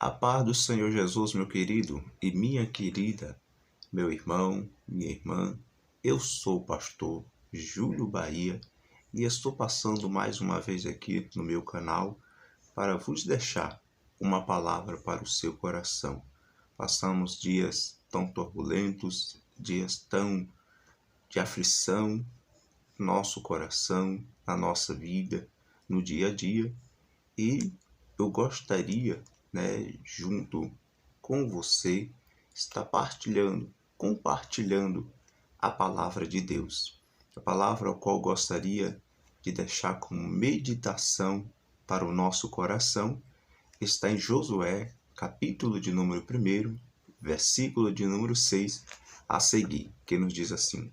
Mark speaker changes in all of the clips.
Speaker 1: A paz do Senhor Jesus, meu querido e minha querida, meu irmão, minha irmã, eu sou o pastor Júlio Bahia e estou passando mais uma vez aqui no meu canal para vos deixar uma palavra para o seu coração. Passamos dias tão turbulentos, dias tão de aflição no nosso coração, na nossa vida, no dia a dia, e eu gostaria, junto com você, estar compartilhando a palavra de Deus. A palavra a qual gostaria de deixar como meditação para o nosso coração está em Josué, capítulo de número 1, versículo de número 6, a seguir, que nos diz assim: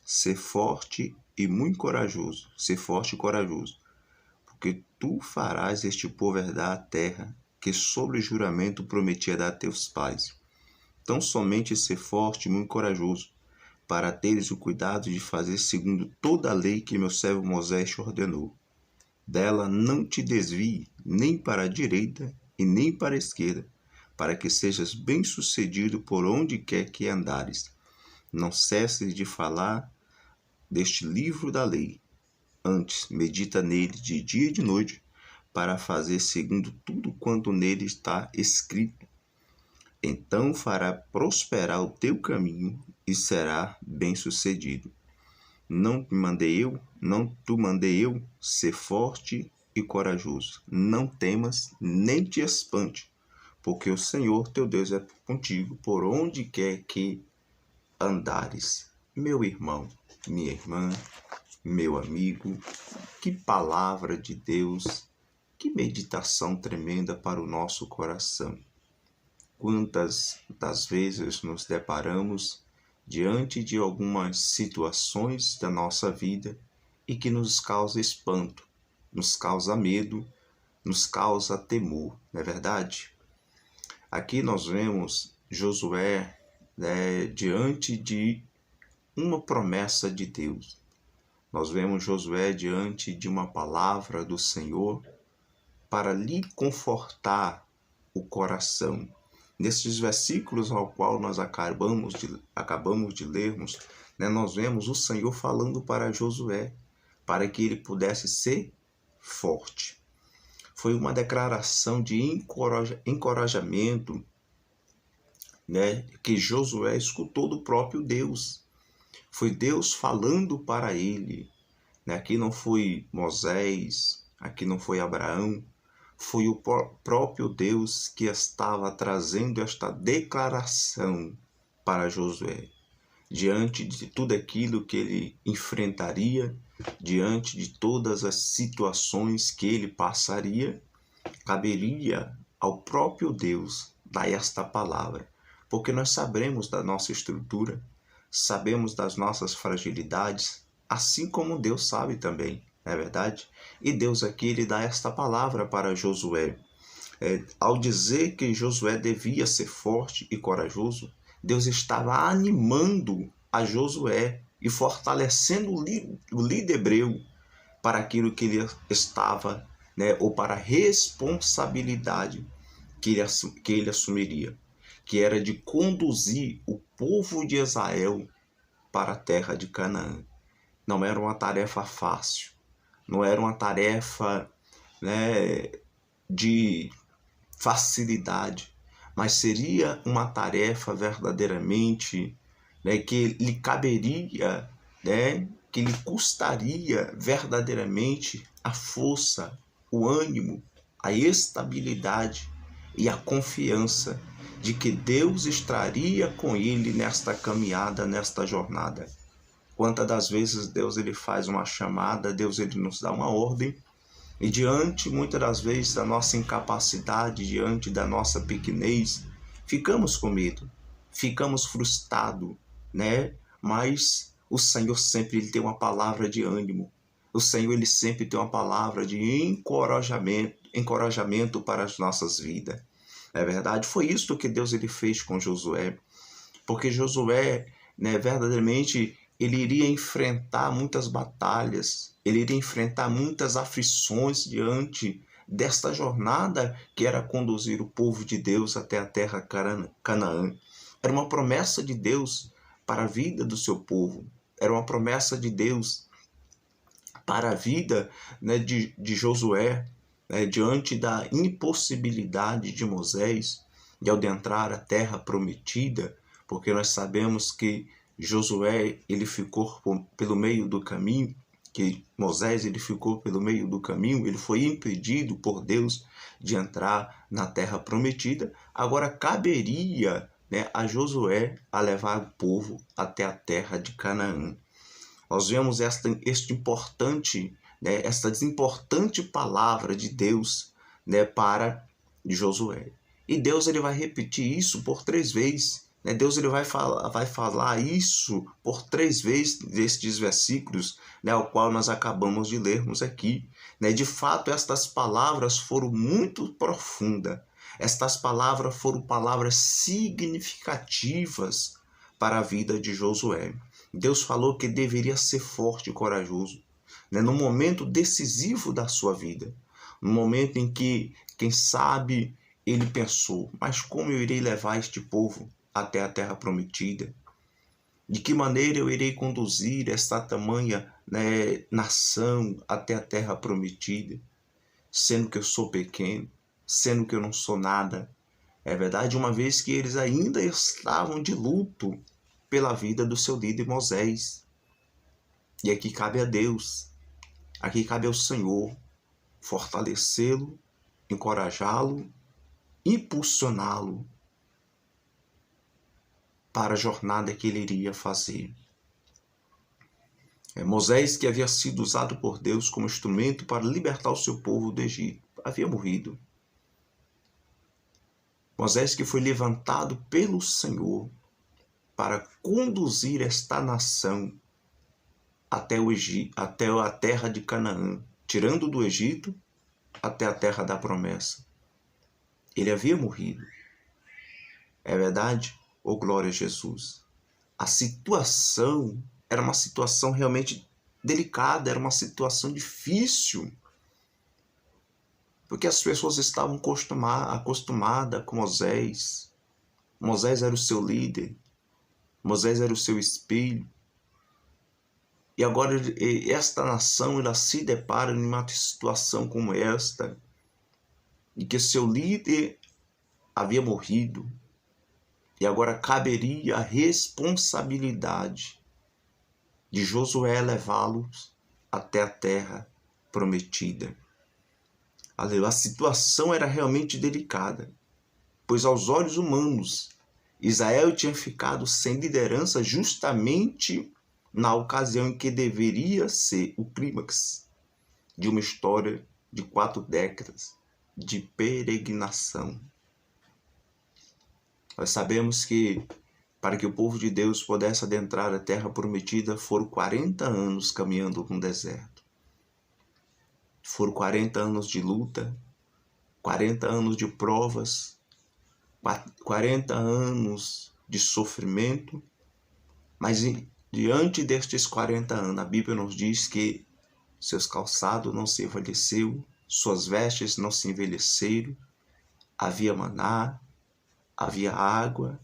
Speaker 1: ser forte e muito corajoso, ser forte e corajoso, porque tu farás este povo herdar a terra que sobre juramento prometia dar a teus pais. Tão somente ser forte e muito corajoso, para teres o cuidado de fazer segundo toda a lei que meu servo Moisés te ordenou. Dela não te desvie nem para a direita e nem para a esquerda, para que sejas bem-sucedido por onde quer que andares. Não cesses de falar deste livro da lei. Antes, medita nele de dia e de noite, para fazer segundo tudo quanto nele está escrito. Então fará prosperar o teu caminho e será bem-sucedido. Não te mandei eu ser forte e corajoso. Não temas, nem te espante, porque o Senhor teu Deus é contigo por onde quer que andares. Meu irmão, minha irmã, meu amigo, que palavra de Deus, que meditação tremenda para o nosso coração. Quantas das vezes nos deparamos diante de algumas situações da nossa vida e que nos causa espanto, nos causa medo, nos causa temor, não é verdade? Aqui nós vemos Josué, diante de uma promessa de Deus. Nós vemos Josué diante de uma palavra do Senhor para lhe confortar o coração. Nesses versículos ao qual nós acabamos de lermos, nós vemos o Senhor falando para Josué, para que ele pudesse ser forte. Foi uma declaração de encorajamento, que Josué escutou do próprio Deus. Foi Deus falando para ele. Aqui não foi Moisés, aqui não foi Abraão, foi o próprio Deus que estava trazendo esta declaração para Josué. Diante de tudo aquilo que ele enfrentaria, diante de todas as situações que ele passaria, caberia ao próprio Deus dar esta palavra. Porque nós sabemos da nossa estrutura, sabemos das nossas fragilidades, assim como Deus sabe também, não é verdade? E Deus aqui ele dá esta palavra para Josué. Ao dizer que Josué devia ser forte e corajoso, Deus estava animando a Josué e fortalecendo o líder hebreu para aquilo que ele estava, ou para a responsabilidade que ele assumiria, que era de conduzir o povo de Israel para a terra de Canaã. Não era uma tarefa fácil, não era uma tarefa de facilidade, mas seria uma tarefa verdadeiramente que lhe caberia, que lhe custaria verdadeiramente a força, o ânimo, a estabilidade e a confiança de que Deus estaria com ele nesta caminhada, nesta jornada. Quantas das vezes Deus ele faz uma chamada, Deus ele nos dá uma ordem, e diante, muitas das vezes, da nossa incapacidade, diante da nossa pequenez, ficamos com medo, ficamos frustrados, Mas o Senhor sempre ele tem uma palavra de ânimo, o Senhor ele sempre tem uma palavra de encorajamento para as nossas vidas. É verdade? Foi isso que Deus ele fez com Josué, porque Josué, verdadeiramente, ele iria enfrentar muitas batalhas, ele iria enfrentar muitas aflições diante desta jornada que era conduzir o povo de Deus até a terra Canaã. Era uma promessa de Deus para a vida do seu povo. Era uma promessa de Deus para a vida, né, de Josué, né, diante da impossibilidade de Moisés de adentrar a terra prometida, porque nós sabemos que Josué ele ficou pelo meio do caminho, que Moisés ele ficou pelo meio do caminho, ele foi impedido por Deus de entrar na terra prometida. Agora caberia, né, a Josué a levar o povo até a terra de Canaã. Nós vemos esta importante palavra de Deus, né, para Josué. E Deus ele vai repetir isso por 3 vezes. Né? Deus ele vai falar isso por 3 vezes nestes versículos, né, ao qual nós acabamos de lermos aqui. Né? De fato, estas palavras foram muito profundas. Estas palavras foram palavras significativas para a vida de Josué. Deus falou que deveria ser forte e corajoso, né? No momento decisivo da sua vida, no momento em que, quem sabe, ele pensou, mas como eu irei levar este povo até a terra prometida? De que maneira eu irei conduzir esta tamanha, né, nação até a terra prometida, sendo que eu sou pequeno, sendo que eu não sou nada? É verdade, uma vez que eles ainda estavam de luto pela vida do seu líder Moisés. E aqui cabe a Deus, aqui cabe ao Senhor fortalecê-lo, encorajá-lo, impulsioná-lo para a jornada que ele iria fazer. Moisés, que havia sido usado por Deus como instrumento para libertar o seu povo do Egito, havia morrido. Moisés, que foi levantado pelo Senhor para conduzir esta nação até o Egito, até a terra de Canaã, tirando do Egito até a terra da promessa. Ele havia morrido. É verdade? Oh, glória a Jesus. A situação era uma situação realmente delicada, era uma situação difícil, porque as pessoas estavam acostumadas com Moisés. Moisés era o seu líder, Moisés era o seu espelho. E agora esta nação ela se depara em uma situação como esta, de que seu líder havia morrido, e agora caberia a responsabilidade de Josué levá-los até a terra prometida. A situação era realmente delicada, pois aos olhos humanos, Israel tinha ficado sem liderança justamente na ocasião em que deveria ser o clímax de uma história de 4 décadas de peregrinação. Nós sabemos que para que o povo de Deus pudesse adentrar a terra prometida, foram 40 anos caminhando no deserto. Foram 40 anos de luta, 40 anos de provas, 40 anos de sofrimento, mas diante destes 40 anos, a Bíblia nos diz que seus calçados não se envelheceu, suas vestes não se envelheceram, havia maná, havia água,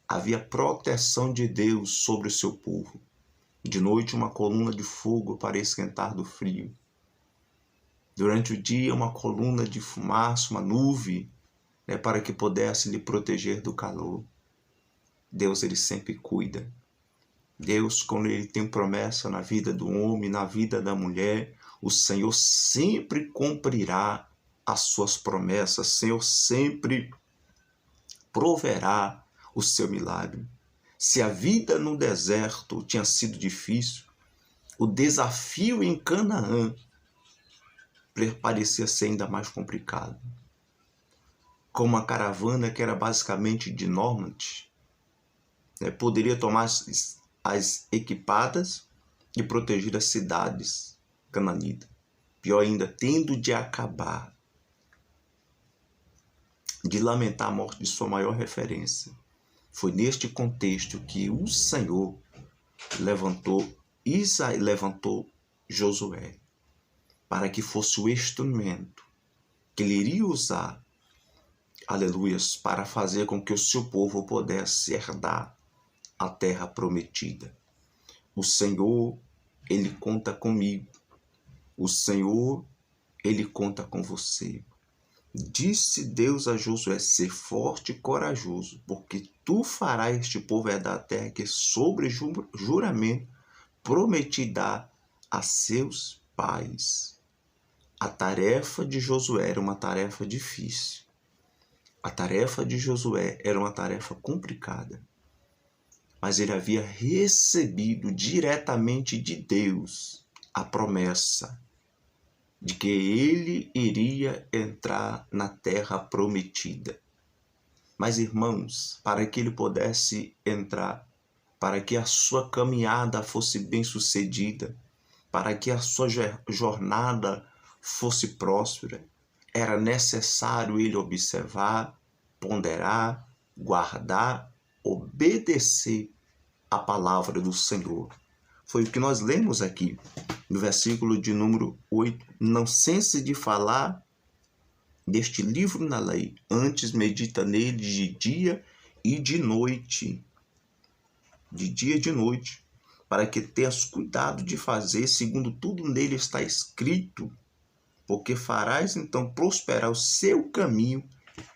Speaker 1: havia proteção de Deus sobre o seu povo. De noite, uma coluna de fogo para esquentar do frio. Durante o dia, uma coluna de fumaça, uma nuvem, né, para que pudesse lhe proteger do calor. Deus, ele sempre cuida. Deus, quando ele tem promessa na vida do homem, na vida da mulher, o Senhor sempre cumprirá as suas promessas. O Senhor sempre proverá o seu milagre. Se a vida no deserto tinha sido difícil, o desafio em Canaã parecia ser ainda mais complicado. Com uma caravana que era basicamente de nômades, poderia tomar as equipadas e proteger as cidades cananitas. Pior ainda, tendo de acabar, de lamentar a morte de sua maior referência. Foi neste contexto que o Senhor levantou Josué para que fosse o instrumento que ele iria usar, aleluias, para fazer com que o seu povo pudesse herdar a terra prometida. O Senhor, ele conta comigo. O Senhor, ele conta com você. Disse Deus a Josué: ser forte e corajoso, porque tu farás este povo herdar a terra que sobre juramento prometi dar a seus pais. A tarefa de Josué era uma tarefa difícil. A tarefa de Josué era uma tarefa complicada. Mas ele havia recebido diretamente de Deus a promessa de que ele iria entrar na terra prometida. Mas, irmãos, para que ele pudesse entrar, para que a sua caminhada fosse bem-sucedida, para que a sua jornada fosse próspera, era necessário ele observar, ponderar, guardar, obedecer a palavra do Senhor. Foi o que nós lemos aqui no versículo de número 8. Não cesse de falar deste livro na lei, antes medita nele de dia e de noite. De dia e de noite, para que tenhas cuidado de fazer segundo tudo nele está escrito, porque farás então prosperar o seu caminho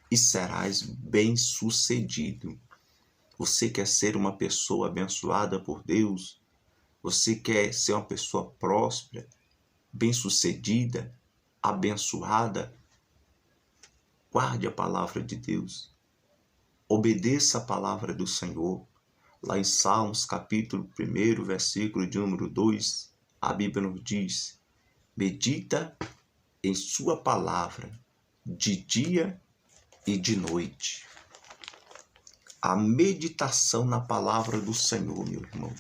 Speaker 1: e serás bem-sucedido. Você quer ser uma pessoa abençoada por Deus? Você quer ser uma pessoa próspera, bem-sucedida, abençoada? Guarde a palavra de Deus. Obedeça a palavra do Senhor. Lá em Salmos, capítulo 1, versículo de número 2, a Bíblia nos diz: medita em sua palavra de dia e de noite. A meditação na palavra do Senhor, meu irmão,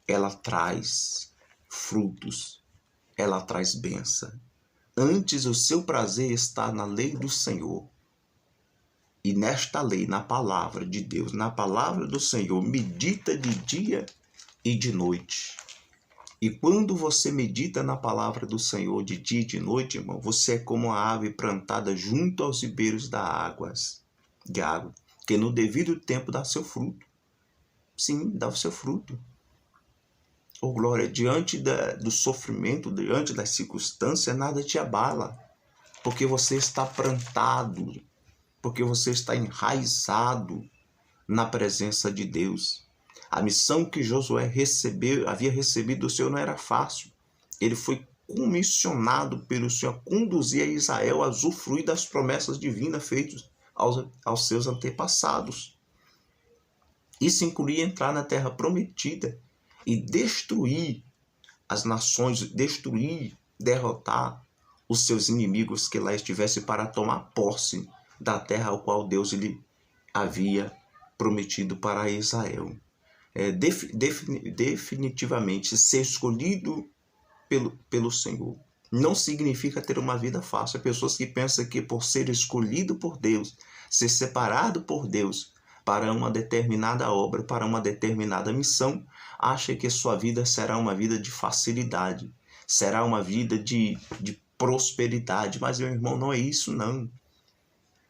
Speaker 1: ela traz frutos, ela traz bênção. Antes o seu prazer está na lei do Senhor. E nesta lei, na palavra de Deus, na palavra do Senhor, medita de dia e de noite. E quando você medita na palavra do Senhor de dia e de noite, irmão, você é como uma ave plantada junto aos ribeiros de água, que no devido tempo dá seu fruto. Sim, dá o seu fruto. Oh, glória, diante do sofrimento, diante das circunstâncias, nada te abala, porque você está plantado, porque você está enraizado na presença de Deus. A missão que Josué havia recebido do Senhor não era fácil. Ele foi comissionado pelo Senhor a conduzir a Israel a usufruir das promessas divinas feitas aos seus antepassados. Isso incluía entrar na terra prometida e destruir as nações, derrotar os seus inimigos que lá estivessem para tomar posse da terra ao qual Deus lhe havia prometido para Israel. Definitivamente, ser escolhido pelo Senhor não significa ter uma vida fácil. Há pessoas que pensam que por ser escolhido por Deus, ser separado por Deus para uma determinada obra, para uma determinada missão, acha que sua vida será uma vida de facilidade, será uma vida de prosperidade. Mas, meu irmão, não é isso, não.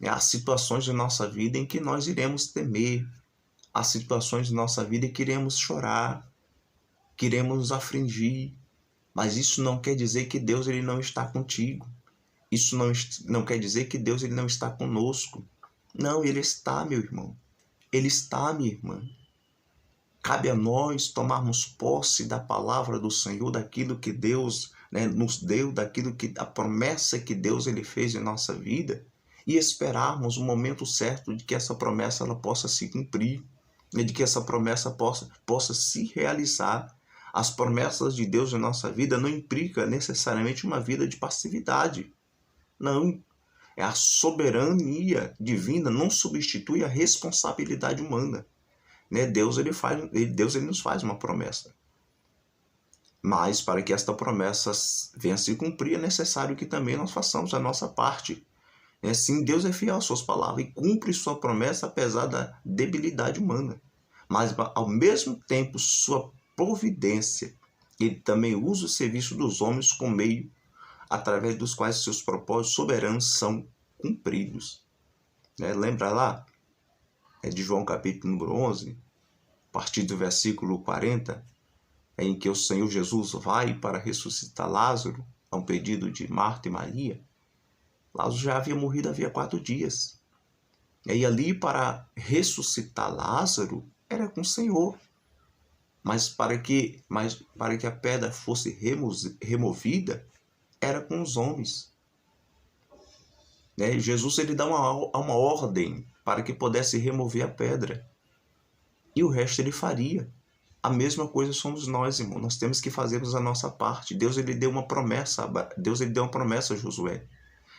Speaker 1: Há situações de nossa vida em que nós iremos temer. Há situações de nossa vida em que iremos chorar, que iremos nos afligir. Mas isso não quer dizer que Deus ele não está contigo. Isso não quer dizer que Deus ele não está conosco. Não, Ele está, meu irmão. Ele está, minha irmã. Cabe a nós tomarmos posse da palavra do Senhor, daquilo que Deus nos deu, a promessa que Deus ele fez em nossa vida, e esperarmos o momento certo de que essa promessa ela possa se cumprir, de que essa promessa possa se realizar. As promessas de Deus em nossa vida não implicam necessariamente uma vida de passividade. Não. É a soberania divina, não substitui a responsabilidade humana. Deus ele nos faz uma promessa. Mas para que esta promessa venha a se cumprir, é necessário que também nós façamos a nossa parte. Sim, Deus é fiel às suas palavras e cumpre sua promessa apesar da debilidade humana. Mas, ao mesmo tempo, sua providência, ele também usa o serviço dos homens como meio através dos quais seus propósitos soberanos são cumpridos. Lembra lá? É de João capítulo número 11, a partir do versículo 40, em que o Senhor Jesus vai para ressuscitar Lázaro, a um pedido de Marta e Maria. Lázaro já havia morrido havia 4 dias. E ali, para ressuscitar Lázaro, era com o Senhor. Mas para que a pedra fosse removida, era com os homens. Jesus ele dá uma ordem para que pudesse remover a pedra. E o resto ele faria. A mesma coisa somos nós, irmão. Nós temos que fazermos a nossa parte. Deus ele deu uma promessa a Josué.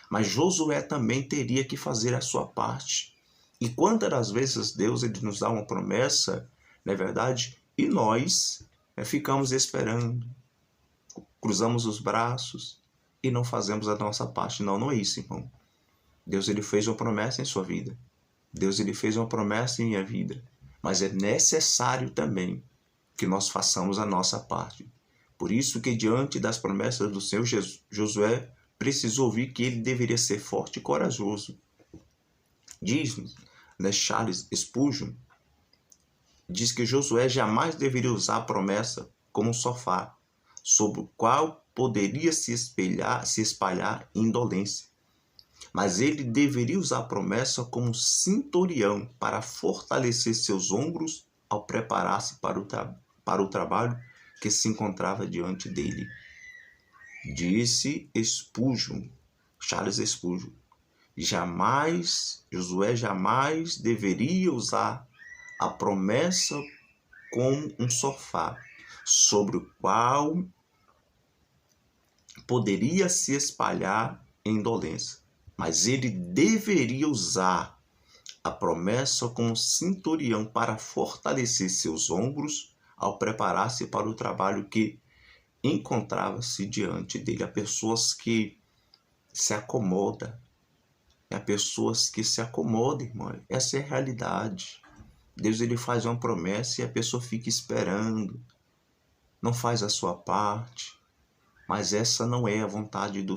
Speaker 1: Mas Josué também teria que fazer a sua parte. E quantas das vezes Deus ele nos dá uma promessa, não é verdade? E nós ficamos esperando, cruzamos os braços e não fazemos a nossa parte. Não, não é isso, irmão. Deus ele fez uma promessa em sua vida. Deus ele fez uma promessa em minha vida. Mas é necessário também que nós façamos a nossa parte. Por isso que diante das promessas do Senhor, Josué precisou ouvir que ele deveria ser forte e corajoso. Diz-nos, Charles Spurgeon, diz que Josué jamais deveria usar a promessa como um sofá, sobre o qual poderia se espalhar indolência. Mas ele deveria usar a promessa como um cinturão para fortalecer seus ombros ao preparar-se para o trabalho que se encontrava diante dele. Disse Spurgeon, Charles Spurgeon, Josué jamais deveria usar a promessa como um sofá, sobre o qual poderia se espalhar indolência. Mas ele deveria usar a promessa como um cinturão para fortalecer seus ombros ao preparar-se para o trabalho que encontrava-se diante dele. Há pessoas que se acomodam. Há pessoas que se acomodam, irmão. Essa é a realidade. Deus ele faz uma promessa e a pessoa fica esperando. Não faz a sua parte. Mas essa não é a vontade do